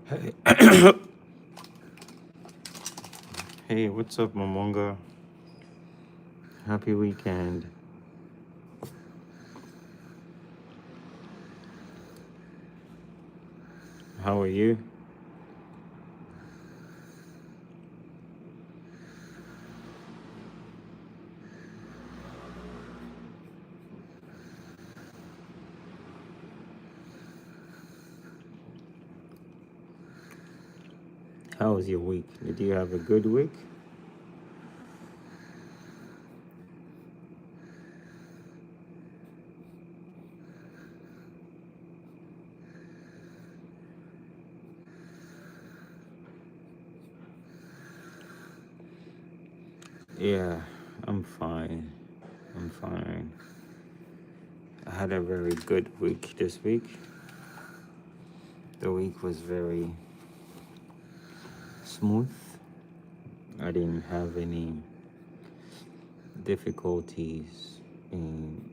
Hey, hey, what's up, Mamonga? Happy weekend. How are you? How was your week? Did you have a good week? Yeah, I'm fine. I'm fine. I had a very good week this week. The week was very smooth. I didn't have any difficulties in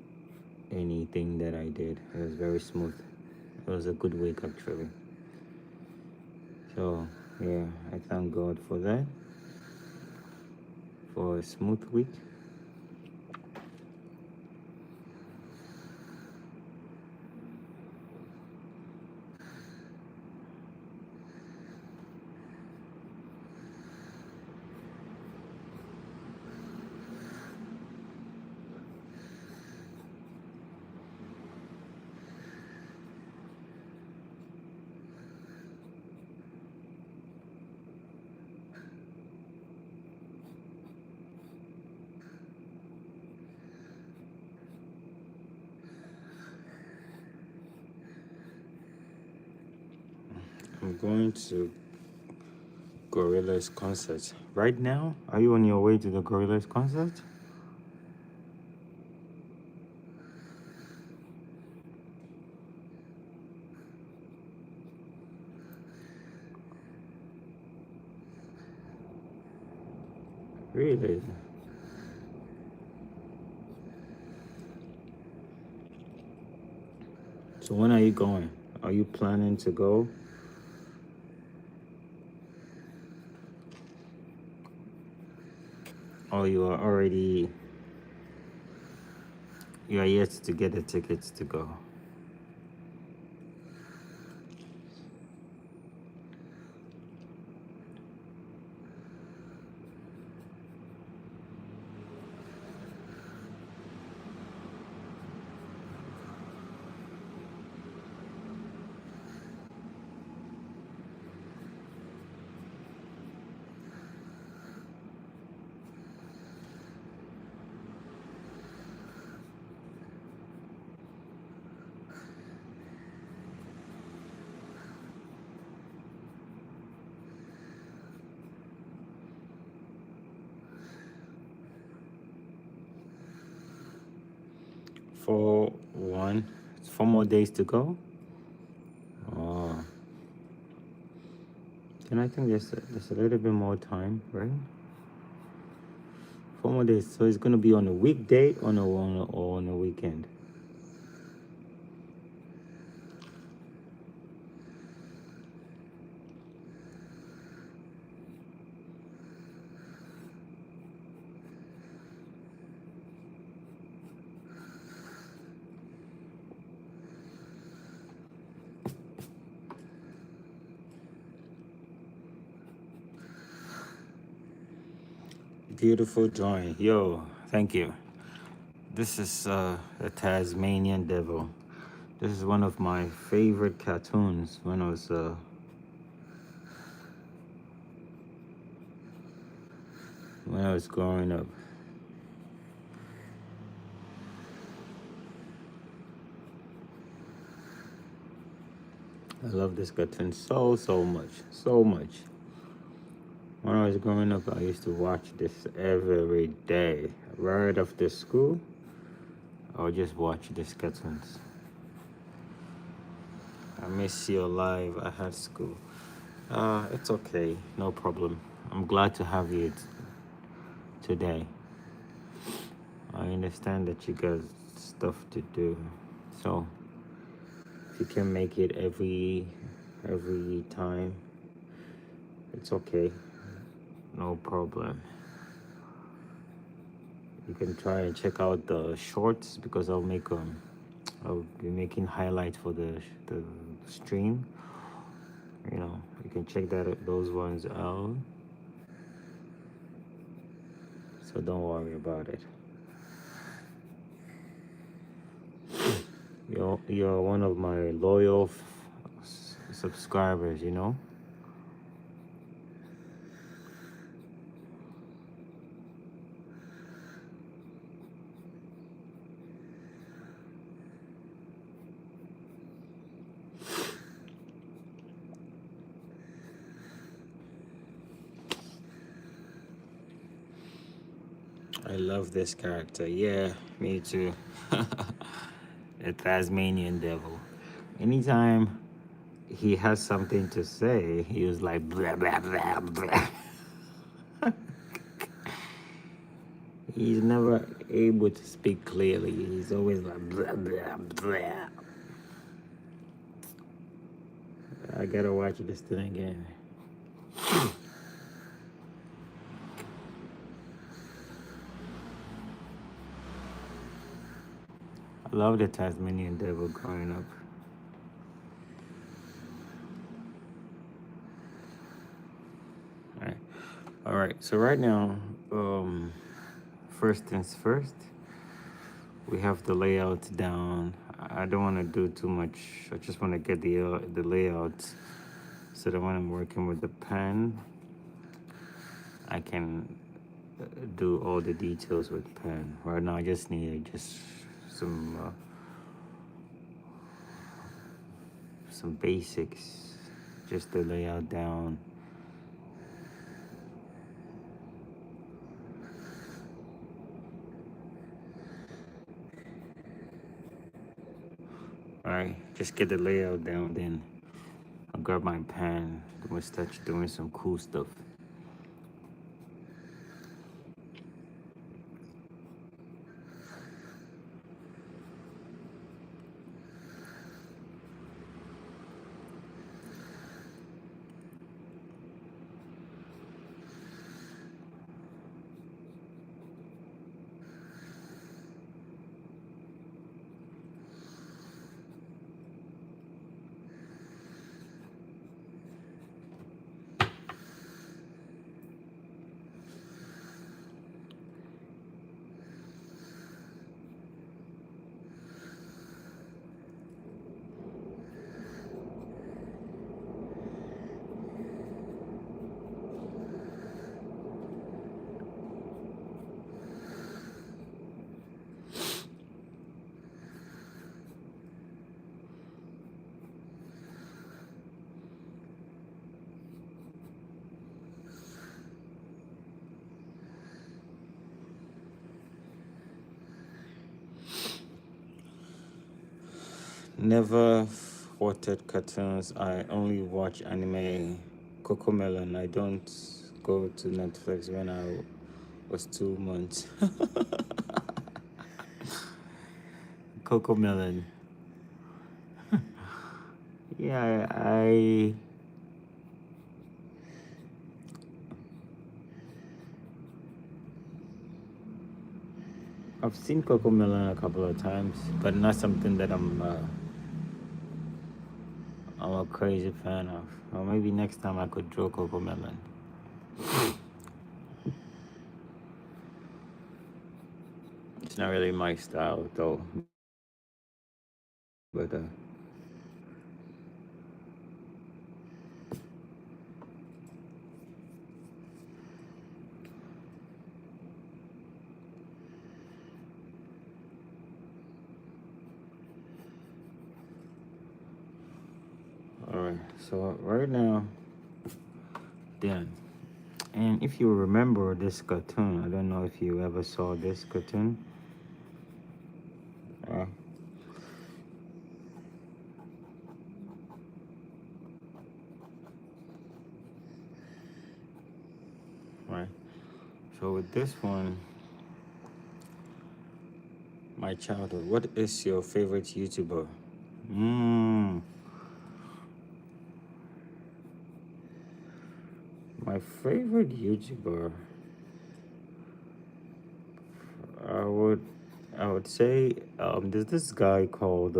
anything that I did. It was very smooth. It was a good week, actually. So, yeah, I thank God for that, for a smooth week. I'm going to Gorillaz concert. Right now, are you on your way to the Gorillaz concert? Really? So when are you going? Are you planning to go? Or you are yet to get the tickets to go? It's 4 more days to go. Oh, then I think there's a little bit more time, right? 4 more days. So it's gonna be on a weekday or on a weekend. Beautiful drawing. Yo, thank you. This is the Tasmanian Devil. This is one of my favorite cartoons when I was growing up. I love this cartoon so much, so much. When I was growing up, I used to watch this every day. Right after school, I would just watch these cartoons. I miss you alive. I had school. It's okay, no problem. I'm glad to have you today. I understand that you got stuff to do. So if you can make it every time. It's okay, no problem. You can try and check out the shorts because I'll be making highlights for the stream. You know, you can check those ones out. So don't worry about it. You're one of my loyal subscribers, you know. I love this character. Yeah, me too. The Tasmanian Devil. Anytime he has something to say, he was like blah blah blah blah. He's never able to speak clearly. He's always like blah blah blah. I gotta watch this thing again. I love the Tasmanian Devil growing up. All right. So right now, first things first, we have the layout down. I don't want to do too much. I just want to get the layout so that when I'm working with the pen, I can do all the details with pen. Right now, I just need some basics, just the layout down. All right, just get the layout down, then I'll grab my pen. We'll start doing some cool stuff. Never watched cartoons. I only watch anime. Cocomelon. I don't go to Netflix when I was 2 months. Cocomelon. Yeah, I've seen Cocomelon a couple of times, but not something that I'm a crazy fan of. Or maybe next time I could draw Cocomelon. It's not really my style though. But all right. So right now, done. And if you remember this cartoon, I don't know if you ever saw this cartoon. Right. So with this one, my childhood. What is your favorite YouTuber? My favorite YouTuber, I would I would say there's this guy called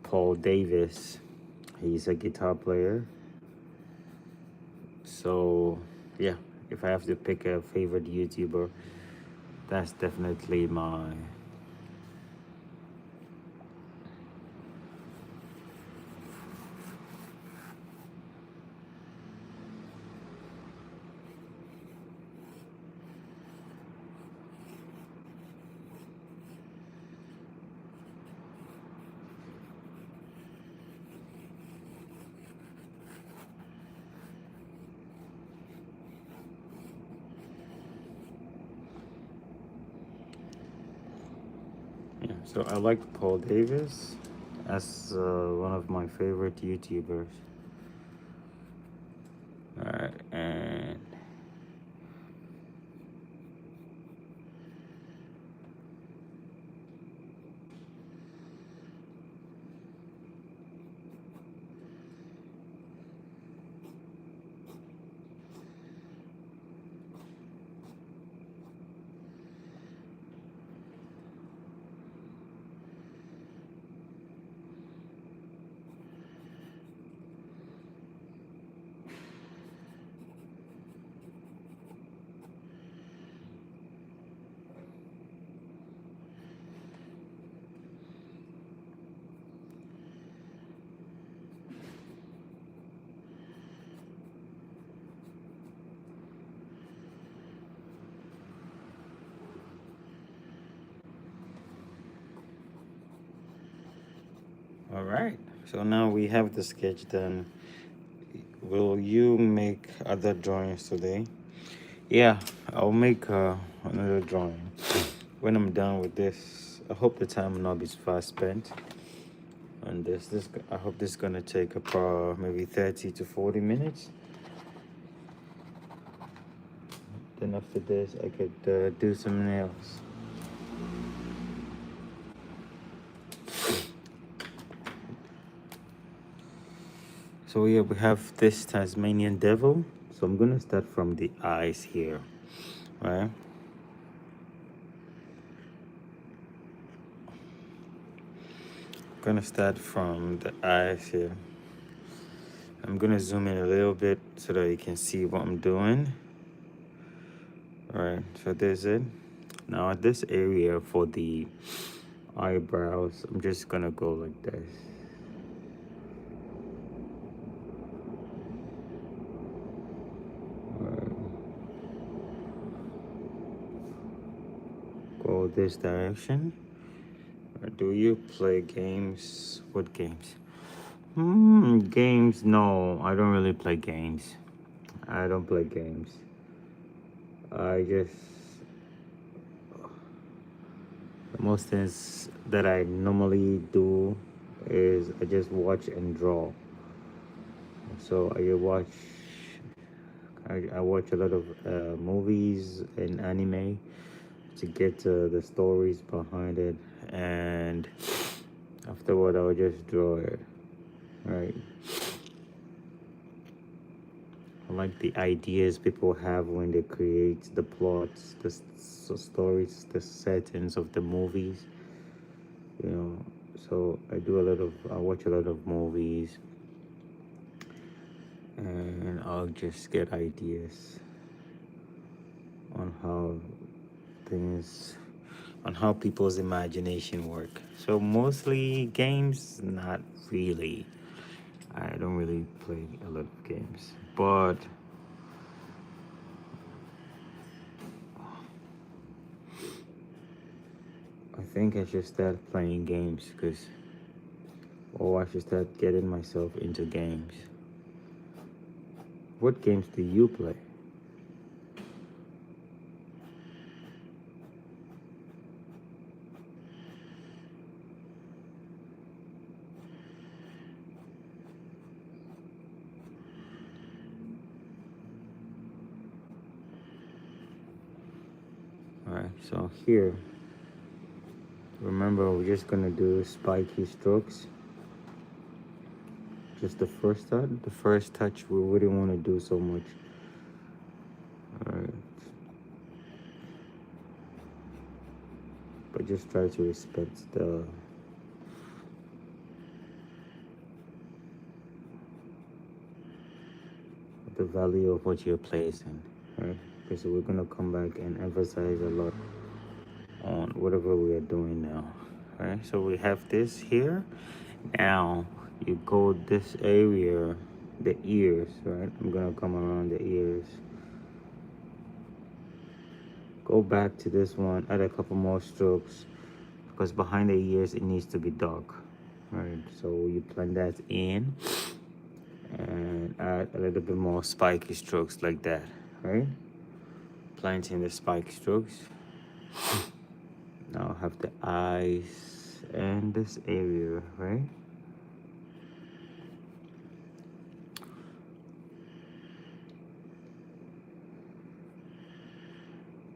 Paul Davis. He's a guitar player. So yeah, if I have to pick a favorite YouTuber, that's definitely my. Yeah, so I like Paul Davis as one of my favorite YouTubers. All right, and all right. So now we have the sketch done. Will you make other drawings today? Yeah, I'll make another drawing when I'm done with this. I hope the time will not be fast spent on this. I hope this is gonna take about maybe 30 to 40 minutes. Then after this, I could do some nails. So yeah, we have this Tasmanian Devil. So I'm gonna start from the eyes here, right? Gonna start from the eyes here. I'm gonna zoom in a little bit so that you can see what I'm doing. All right, so there's it. Now at this area for the eyebrows, I'm just gonna go like this. Go this direction. Do you play games? What games? Games? No, I don't really play games. I don't play games. I just the most things that I normally do is I just watch and draw. So I watch a lot of movies and anime to get the stories behind it, and afterward I'll just draw it. Right. I like the ideas people have when they create the plots, stories, the settings of the movies. You know, so I watch a lot of movies, and I'll just get ideas on things, on how people's imagination work. So mostly games, not really. I don't really play a lot of games, but I think I should start playing games or I should start getting myself into games. What games do you play? Alright, so here, remember we're just gonna do spiky strokes. just the first touch. The first touch, we wouldn't want to do so much. All right, but just try to respect the value of what you're placing, right? Okay, so we're gonna come back and emphasize a lot on whatever we are doing now, right? So we have this here. Now you go this area, the ears, right? I'm gonna come around the ears. Go back to this one, add a couple more strokes, because behind the ears it needs to be dark, right? So you blend that in and add a little bit more spiky strokes like that, right? Planting the spike strokes. Now have the eyes and this area, right?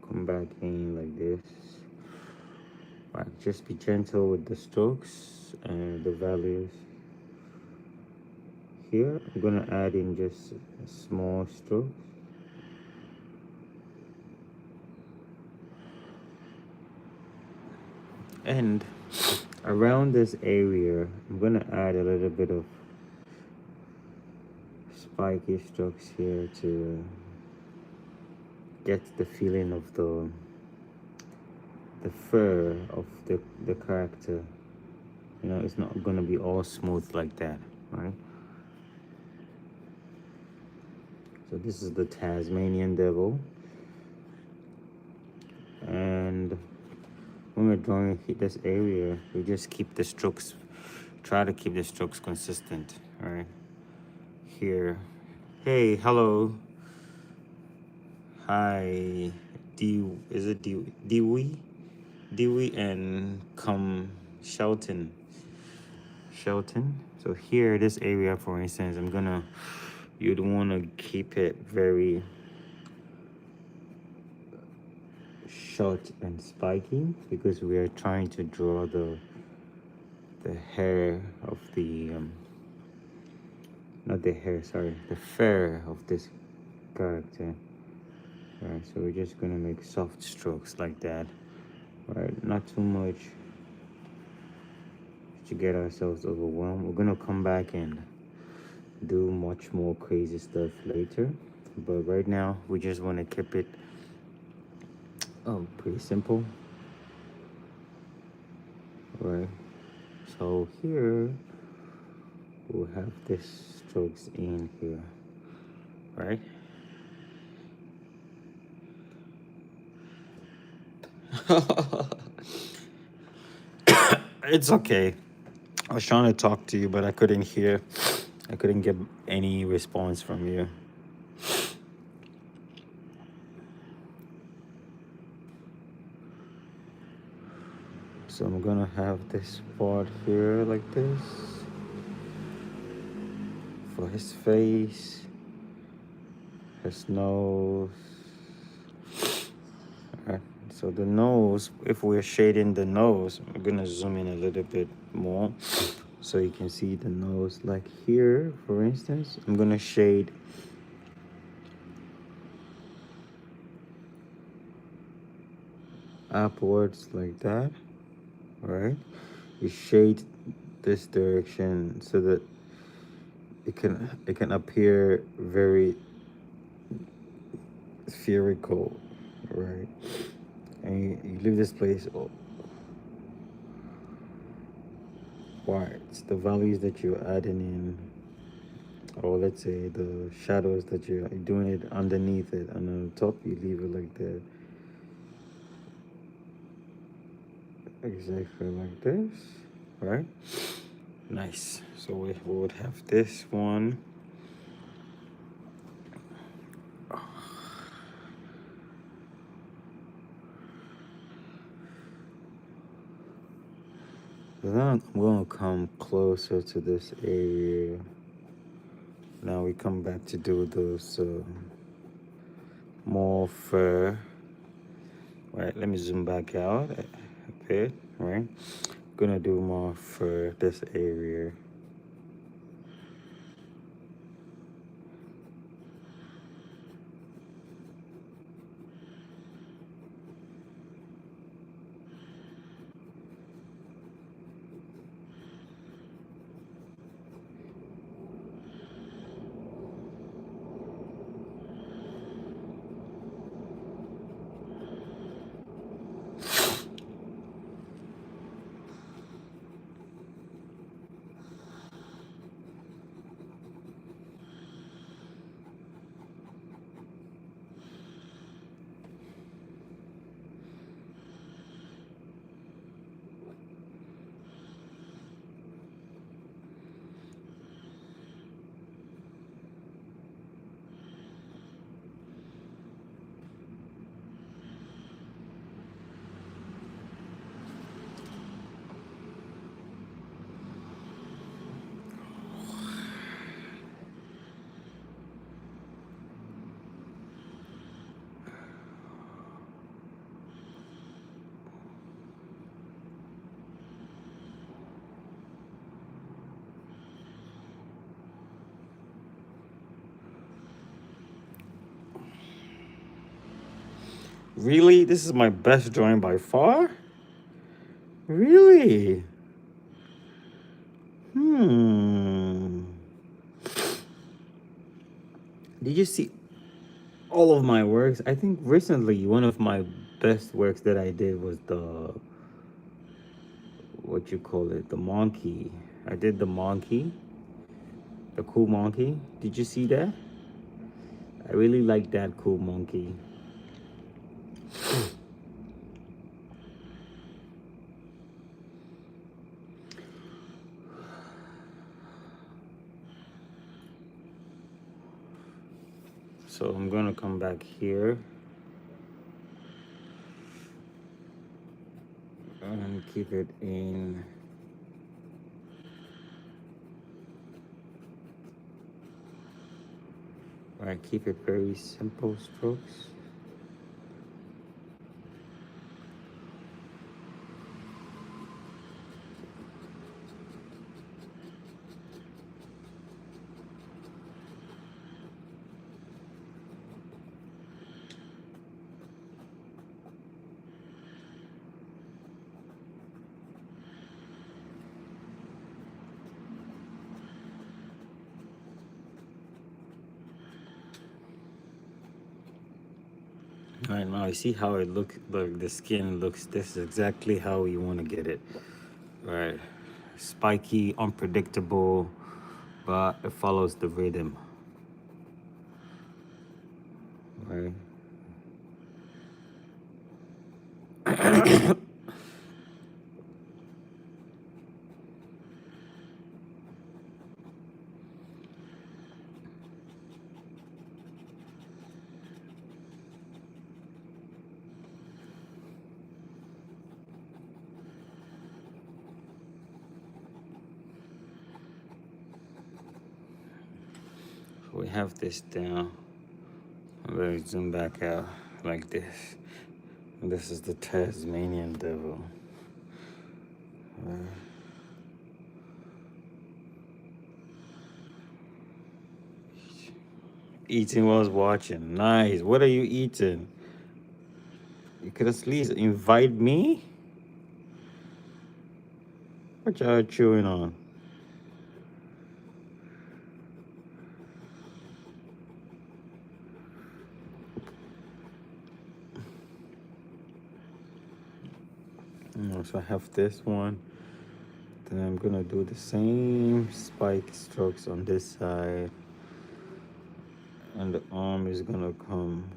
Come back in like this. Right, just be gentle with the strokes and the values. Here, I'm gonna add in just a small strokes. And around this area, I'm gonna add a little bit of spiky strokes here to get the feeling of the fur of the character. You know, it's not gonna be all smooth like that, right? So this is the Tasmanian Devil. And when we're drawing this area, we just keep the strokes, try to keep the strokes consistent, all right? Here, hey, hello, hi, is it Dewey? Dewey and come Shelton. So here, this area, for instance, you'd want to keep it very short and spiky because we are trying to draw the hair of the not the hair, sorry, the fur of this character. All right, so we're just gonna make soft strokes like that. All right, not too much to get ourselves overwhelmed. We're gonna come back and do much more crazy stuff later, but right now we just want to keep it pretty simple. All right, so here we'll have this strokes in here, right? It's okay. I was trying to talk to you, but I couldn't hear. I couldn't get any response from you. So I'm gonna have this part here like this for his face, his nose. Alright, so the nose, if we're shading the nose, I'm gonna zoom in a little bit more so you can see the nose. Like here, for instance, I'm gonna shade upwards like that. Right, you shade this direction so that it can appear very spherical, right? And you leave this place white. It's the values that you're adding in, or let's say the shadows that you're doing it underneath it, and on the top you leave it like that, exactly like this, right? Nice. So we would have this one. Then I'm going to come closer to this area. Now we come back to do those more fur. Right, let me zoom back out a bit, right? Gonna do more for this area. Really? This is my best drawing by far? Really? Hmm. Did you see all of my works? I think recently one of my best works that I did was the, what you call it, the monkey. I did the monkey, the cool monkey. Did you see that? I really like that cool monkey. So I'm gonna come back here and keep it in. I keep it very simple strokes. Right now, you see how it looks, like the skin looks. This is exactly how you want to get it. Right, spiky, unpredictable, but it follows the rhythm. Right. So we have this down. I'm going to zoom back out like this. And this is the Tasmanian Devil. Eating while I was watching. Nice. What are you eating? You could at least invite me. What y'all chewing on? So I have this one. Then I'm gonna do the same spike strokes on this side. And the arm is gonna come.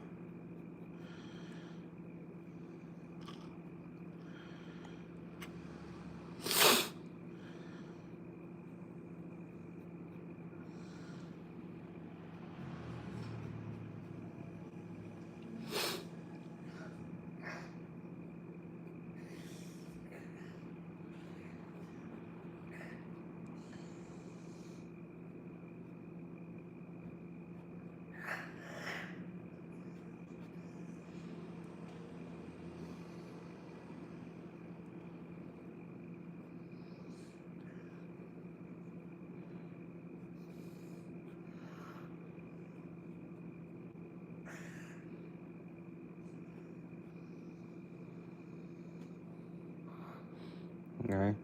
All right.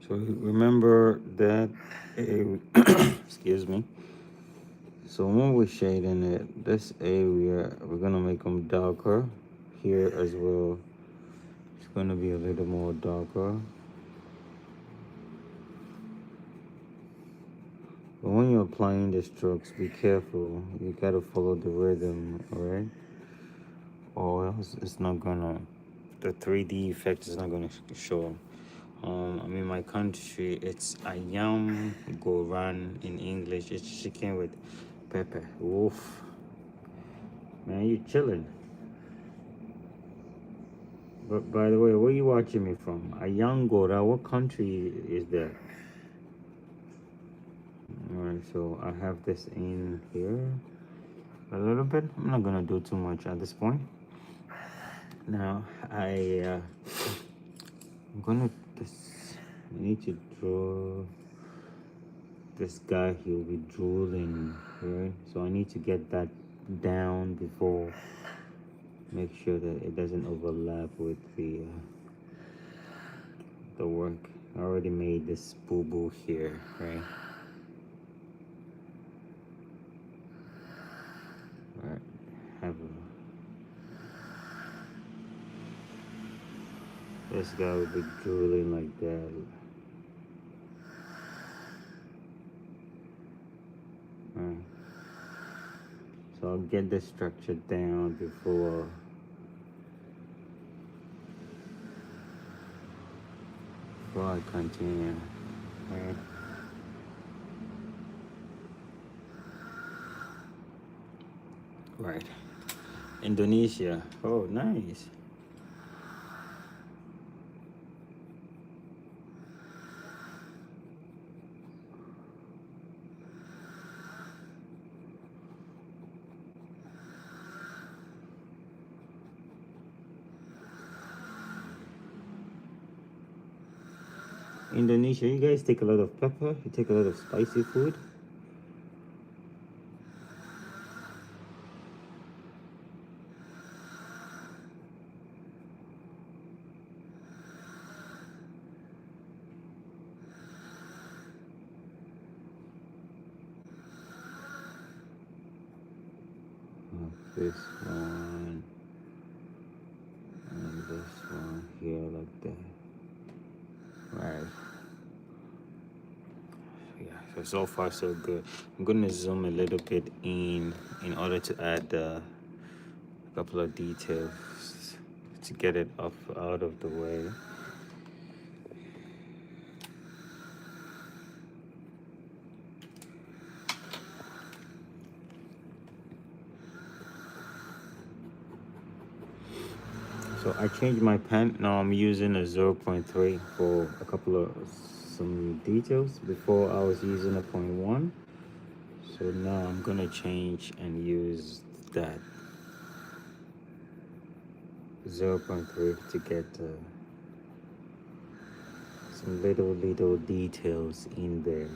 So remember that, excuse me. So when we're shading it, this area, we're gonna make them darker here as well. It's gonna be a little more darker. But when you're applying the strokes, be careful. You gotta follow the rhythm, alright? Or else it's not gonna, the 3D effect is not gonna show. I'm in my country, it's ayam goran in English. It's chicken with pepper. Oof. Man, you chilling. But by the way, where you watching me from? Ayam gora, what country is that? Alright, so I have this in here a little bit. I'm not gonna do too much at this point. Now I'm gonna I need to draw this guy. He'll be drooling, right? So I need to get that down before make sure that it doesn't overlap with the work. I already made this boo-boo here, right? Alright, have this guy would be drooling like that. Alright. So I'll get the structure down before I continue. Alright. Right. Indonesia. Oh, nice. Indonesia, you guys take a lot of pepper, you take a lot of spicy food. This one and this one here like that. Right. Yeah, so far so good. I'm gonna zoom a little bit in order to add a couple of details to get it out of the way. So I changed my pen. Now I'm using a 0.3 for a couple of some details. Before I was using a 0.1. So now I'm gonna change and use that 0.3 to get some little details in there.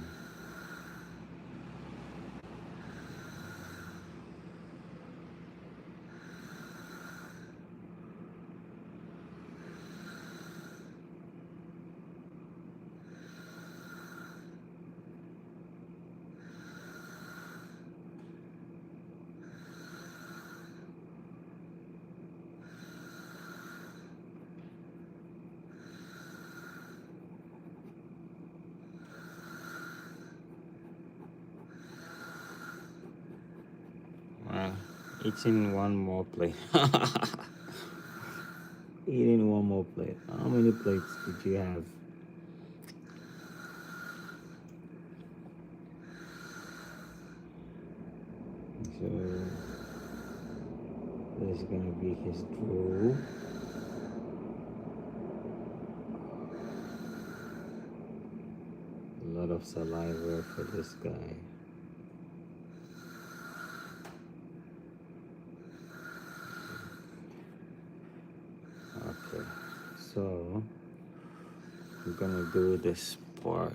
Eating one more plate. Eating one more plate. How many plates did you have? So this is gonna be his drool. A lot of saliva for this guy. Okay, so I'm gonna do this part.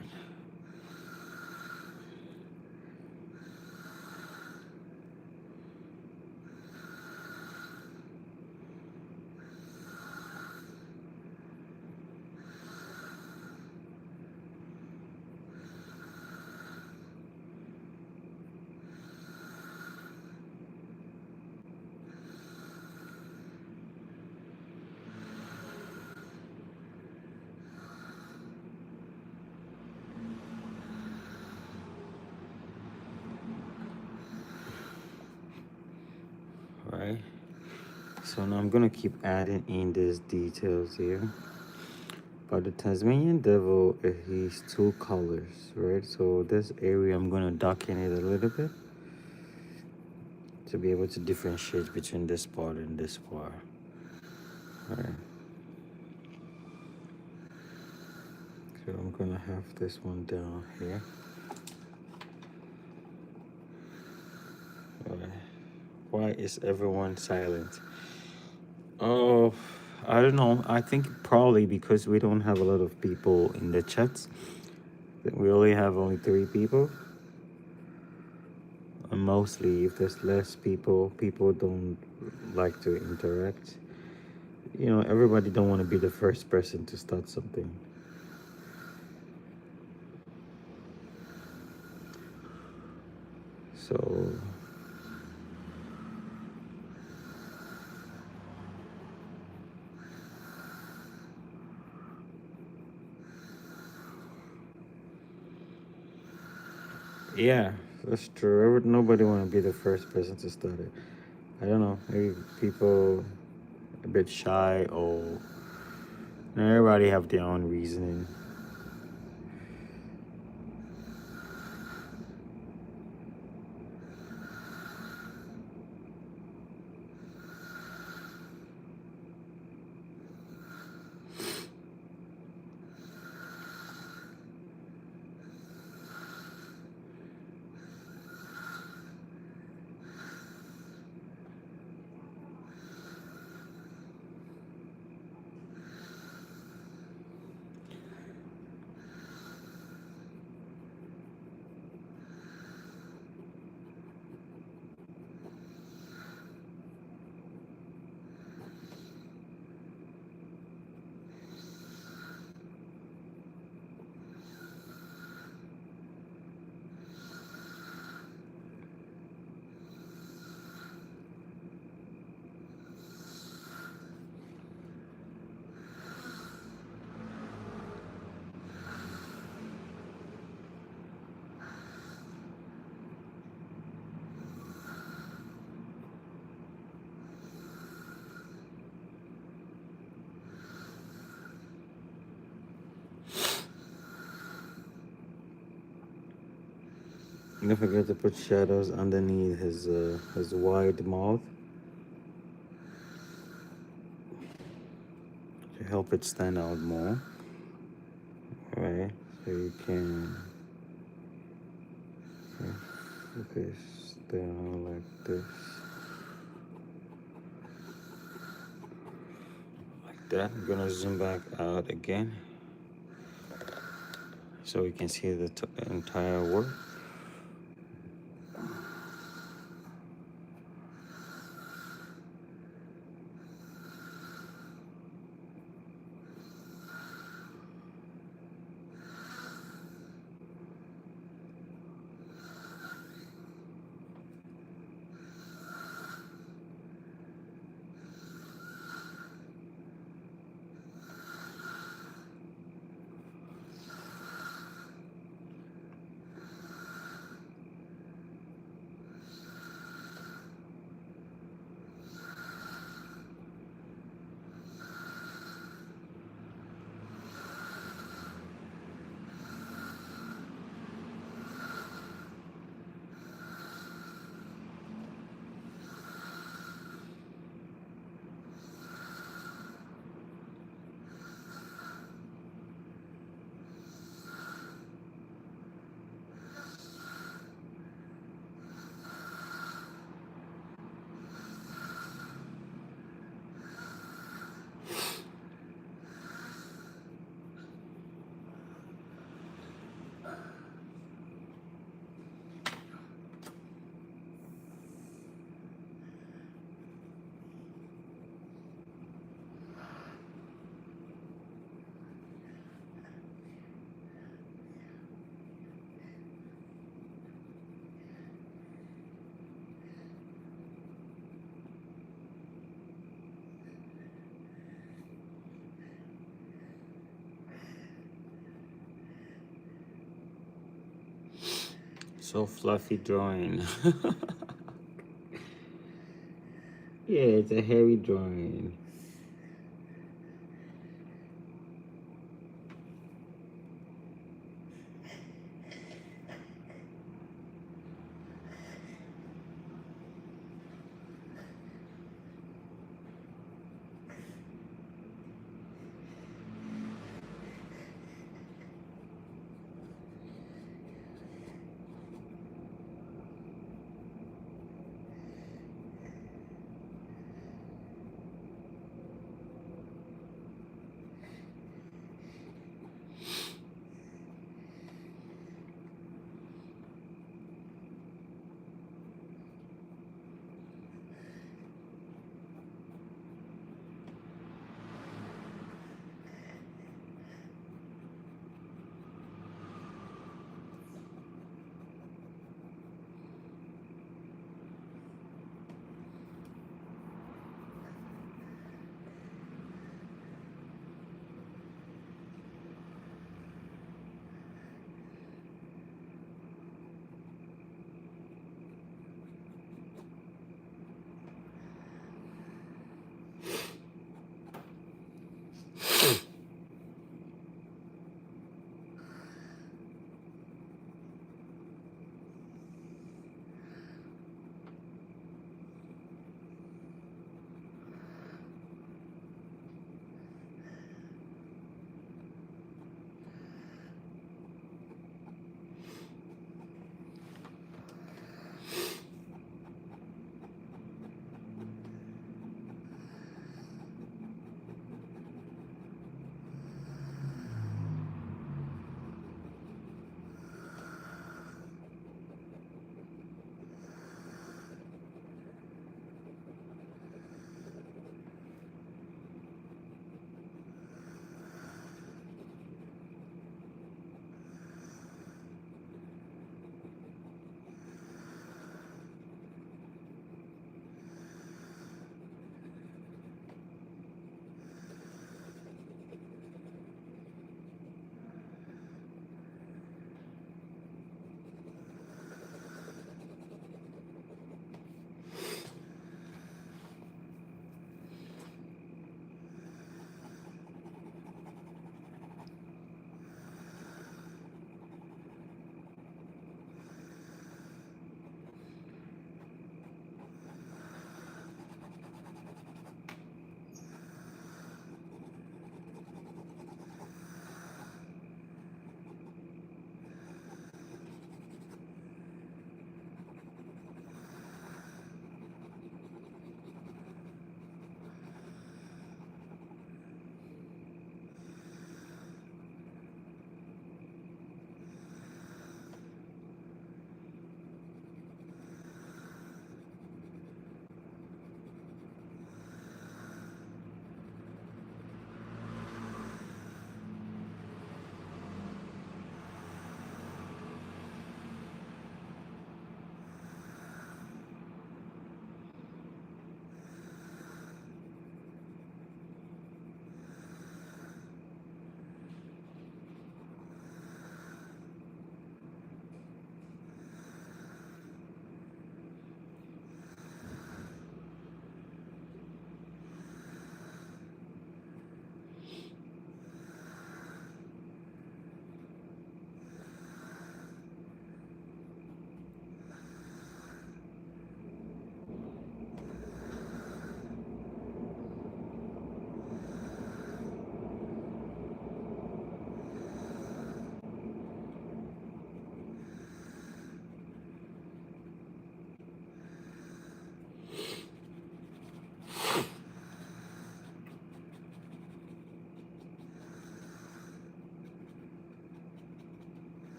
Right, so now I'm gonna keep adding in these details here. But the Tasmanian Devil, he's two colors, right? So this area I'm gonna darken it a little bit to be able to differentiate between this part and this part. All right, so I'm gonna have this one down here. All right. Why is everyone silent? Oh, I don't know. I think probably because we don't have a lot of people in the chats. We only have 3 people. And mostly, if there's less people, people don't like to interact. Everybody don't want to be the first person to start something. So yeah, that's true. Nobody want to be the first person to start it. I don't know. Maybe people a bit shy, or everybody have their own reasoning. Don't forget to put shadows underneath his wide mouth to help it stand out more. Right? So you can focus down like this. Like that. I'm gonna zoom back out again so we can see the entire work. So fluffy drawing. Yeah, it's a hairy drawing.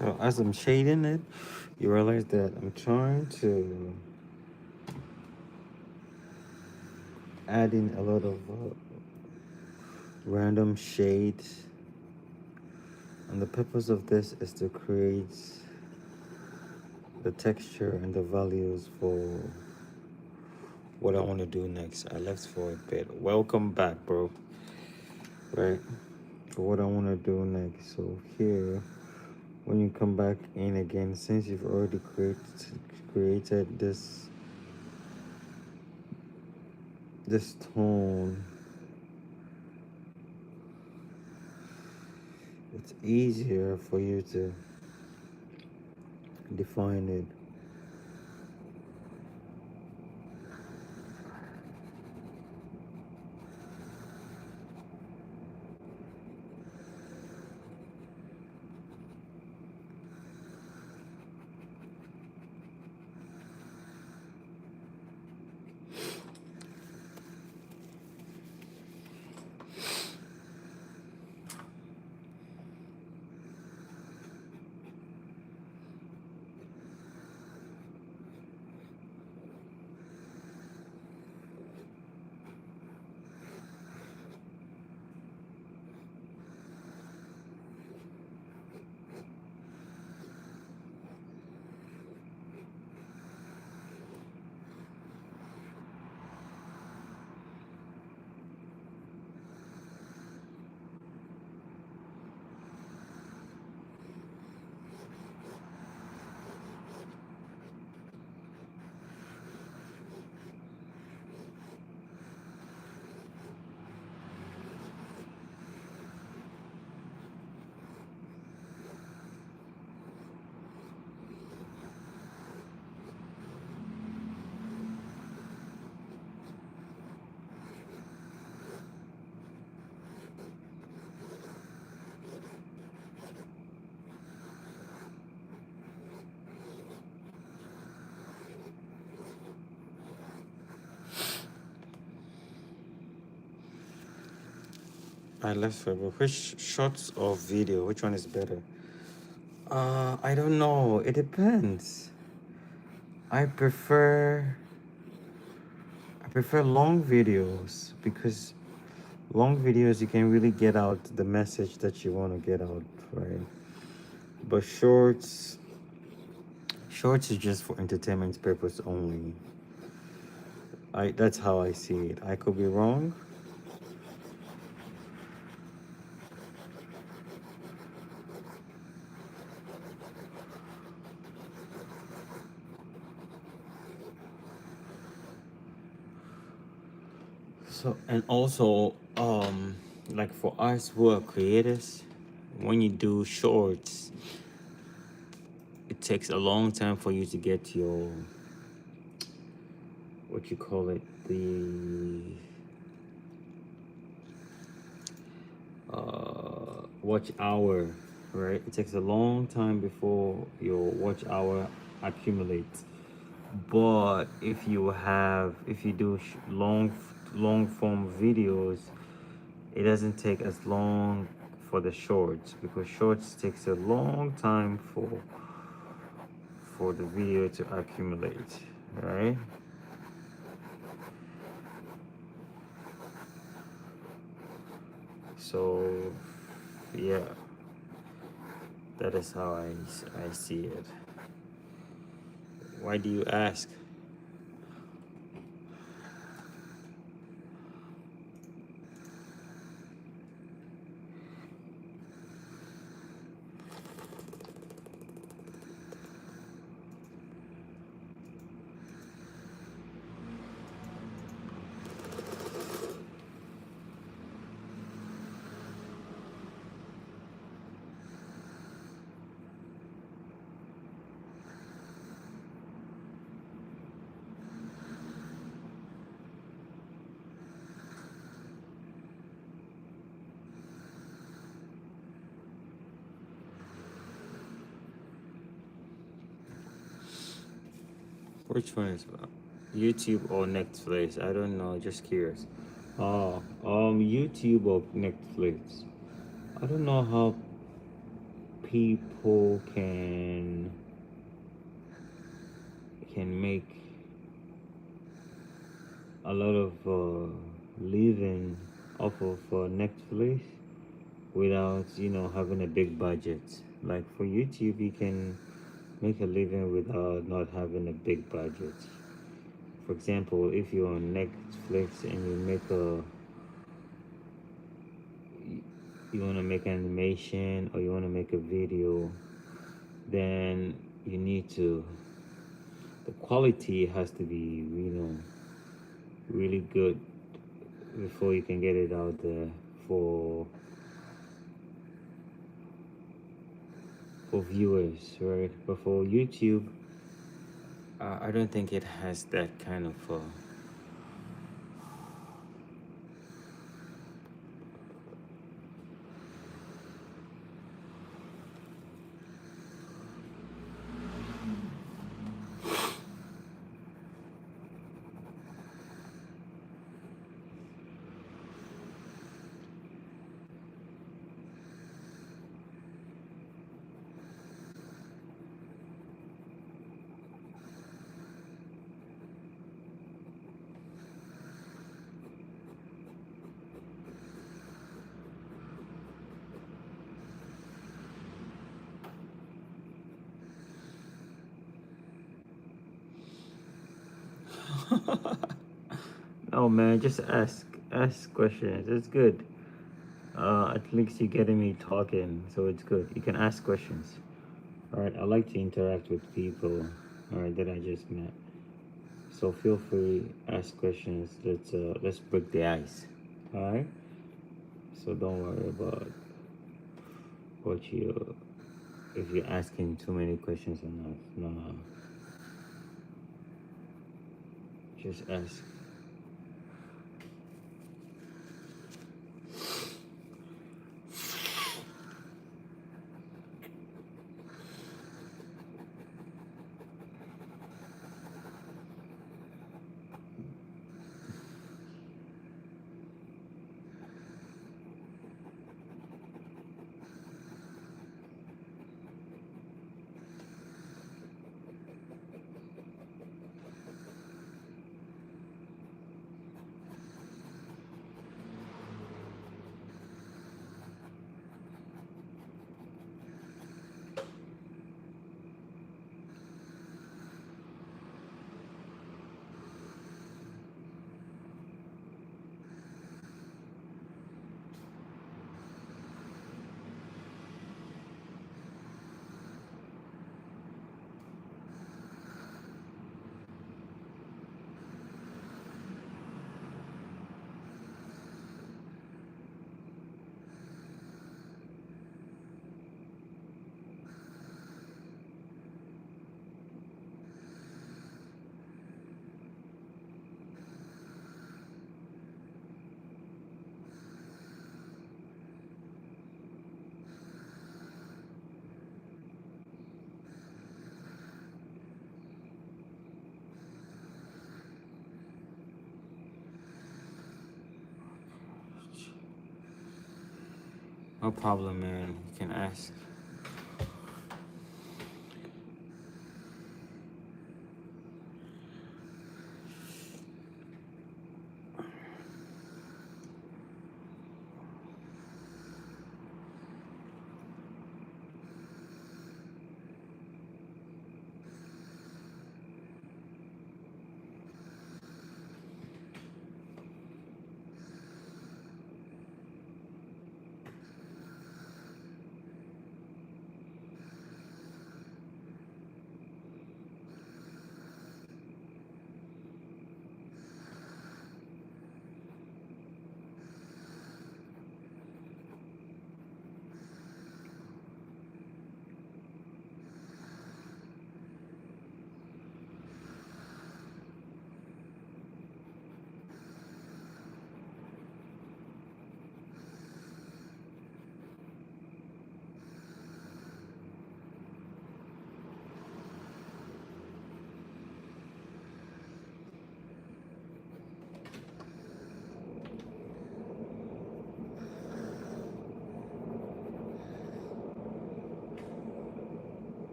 So as I'm shading it, you realize that I'm trying to add in a lot of random shades, and the purpose of this is to create the texture and the values for what I want to do next. I left for a bit. Welcome back, bro. Right, for what I want to do next. So here, when you come back in again, since you've already created this tone, it's easier for you to define it. I left for which shots of video, which one is better? I don't know. It depends. I prefer long videos because long videos you can really get out the message that you want to get out, right? But shorts is just for entertainment purpose only. That's how I see it. I could be wrong. So, and also, like for us who are creators, when you do shorts, it takes a long time for you to get your, what you call it, the watch hour, right? It takes a long time before your watch hour accumulates. But if you do long form videos, it doesn't take as long for the shorts, because shorts takes a long time for the video to accumulate, right? So yeah, that is how I see it. Why do you ask? Which one is YouTube or Netflix? I don't know, just curious. YouTube or Netflix. I don't know how people can make a lot of living off of Netflix without having a big budget. Like for YouTube, you can make a living without not having a big budget. For example, if you're on Netflix and you want to make animation or you want to make a video, then you need to the quality has to be really good before you can get it out there for viewers, right? But for YouTube, I don't think it has that kind of no, man, just ask questions. It's good. At least you're getting me talking, so it's good. You can ask questions. All right, I like to interact with people, all right, that I just met. So feel free, ask questions. Let's break the ice. All right. So don't worry about what you if you're asking too many questions or not. No, just ask. No problem, man. You can ask.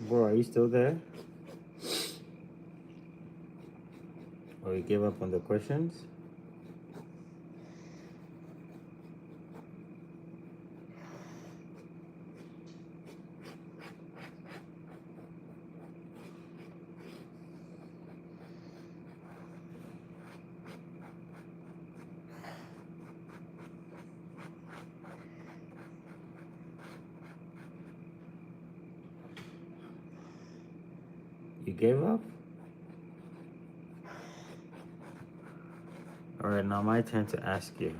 Bro, are you still there? Or you gave up on the questions? You gave up? Alright, now my turn to ask you.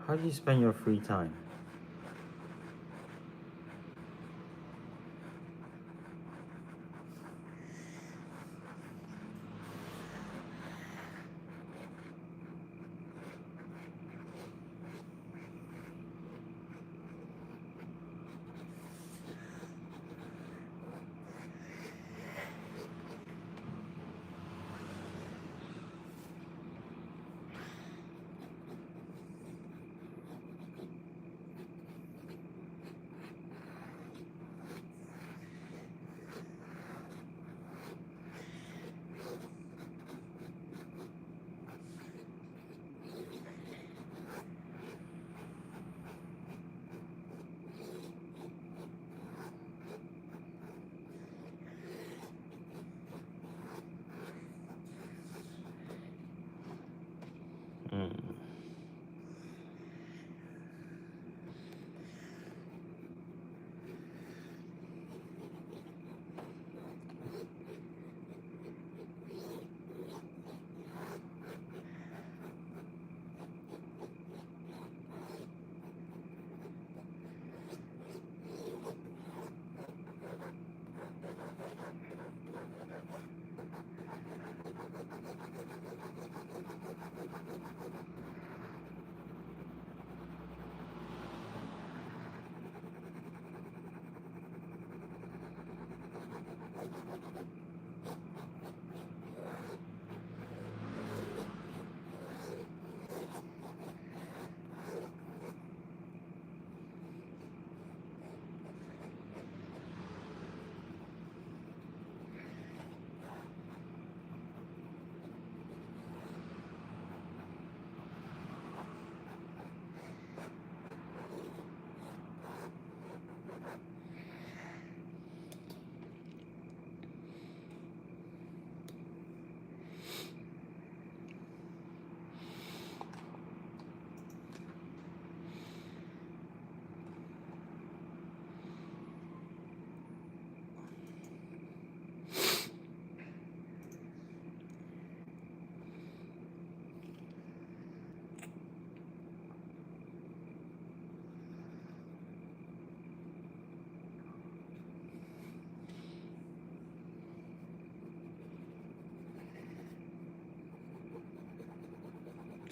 How do you spend your free time? Mm.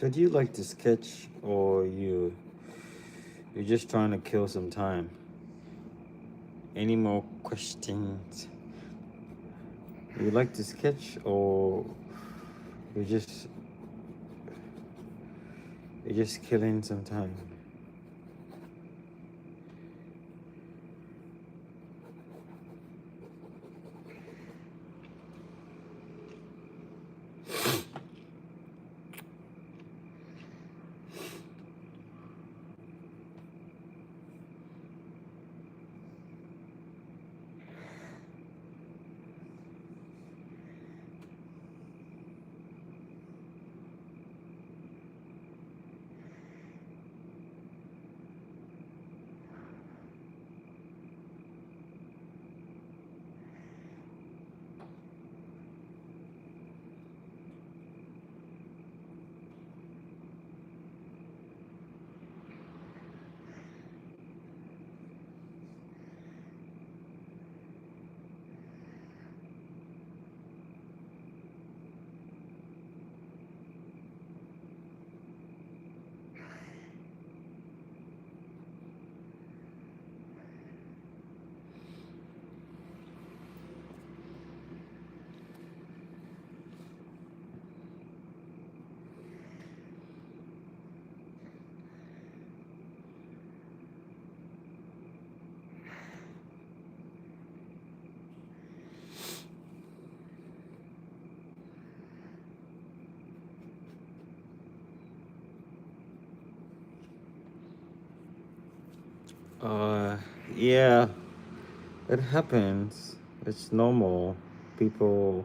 So do you like to sketch, or you're just trying to kill some time? Any more questions? You like to sketch, or you're just you're just killing some time? Yeah, it happens. It's normal. People,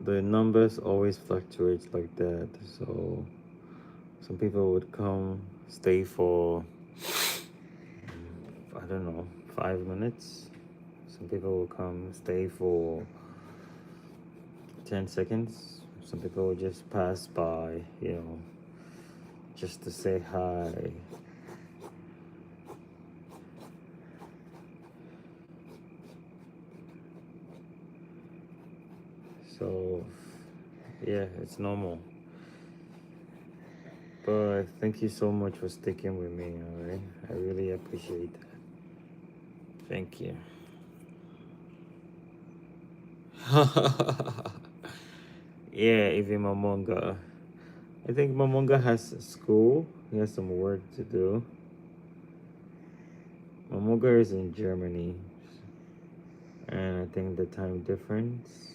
the numbers always fluctuate like that. So some people would come, stay for, I don't know, 5 minutes. Some people will come, stay for 10 seconds. Some people will just pass by, just to say hi. So, yeah, it's normal. But thank you so much for sticking with me, alright? I really appreciate that. Thank you. Yeah, even Mamonga. I think Mamonga has school. He has some work to do. Mamonga is in Germany. And I think the time difference,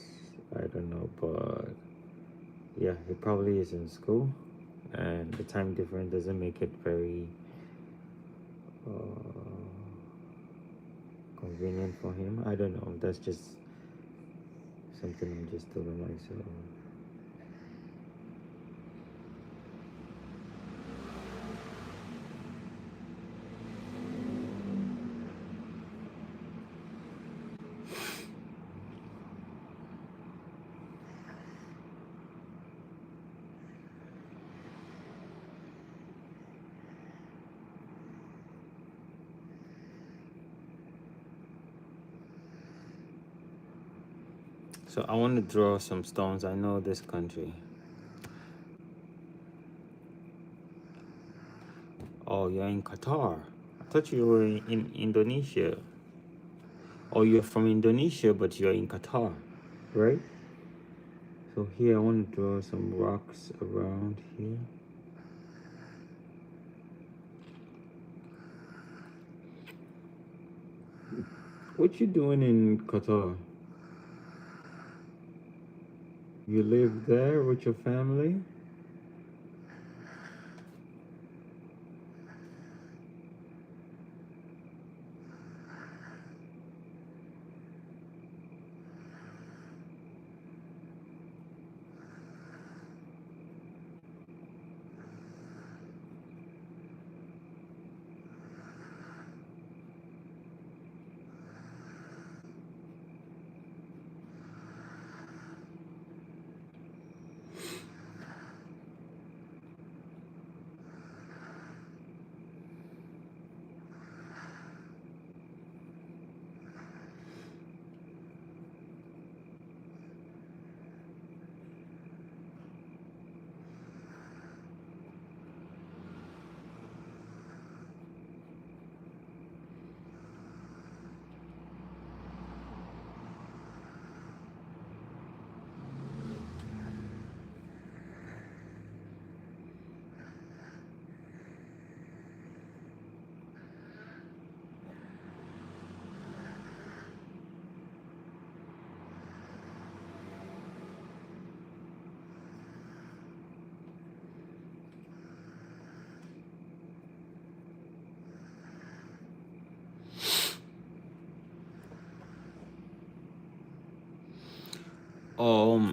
I don't know, but yeah, he probably is in school. And the time difference doesn't make it very convenient for him. I don't know. That's just something I'm just telling myself. So I want to draw some stones. I know this country. Oh, you're in Qatar. I thought you were in Indonesia. Oh, you're from Indonesia, but you're in Qatar, right? So here I want to draw some rocks around here. What you doing in Qatar? You live there with your family?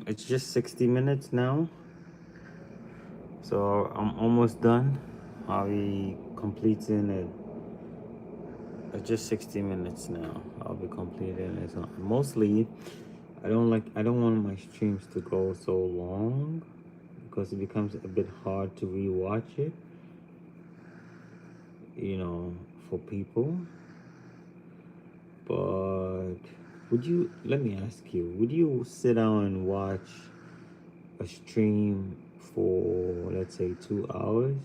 It's just 60 minutes now. So I'm almost done. I'll be completing it. It's just 60 minutes now. I'll be completing it. So mostly, I don't want my streams to go so long because it becomes a bit hard to rewatch it, for people. But let me ask you, would you sit down and watch a stream for, let's say, 2 hours?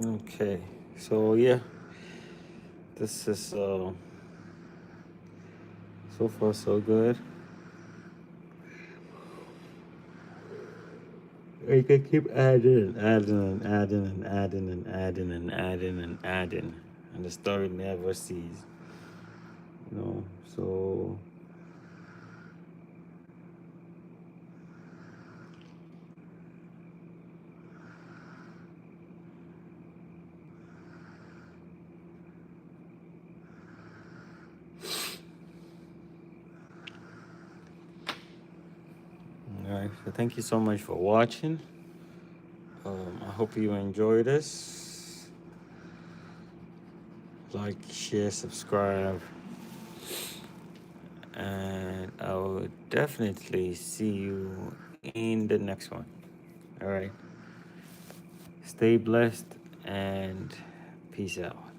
Okay, so yeah, this is so far so good. We can keep adding and adding and adding and adding and adding and adding and adding, and the story never ceases. You know, so all right. So thank you so much for watching. I hope you enjoyed this. Like, share, subscribe, and I will definitely see you in the next one. All right. Stay blessed and peace out.